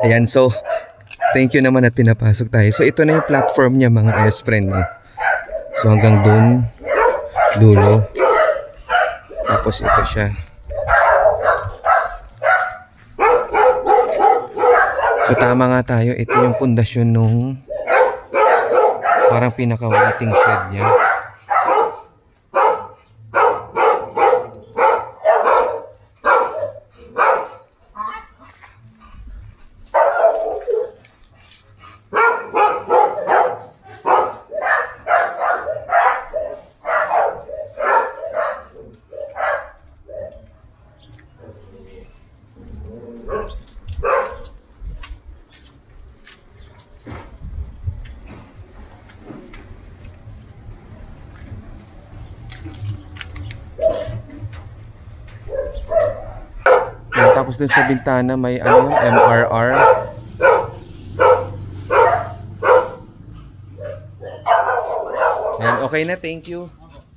Ayan, so thank you naman at pinapasok tayo. So ito na yung platform niya mga best friend. No? So hanggang dun, dulo. Tapos ito siya. So tama nga tayo, ito yung pundasyon nung parang pinaka-waiting shed niya. Tapos dun sa bintana may ano, MRR. Ayan, okay na, thank you.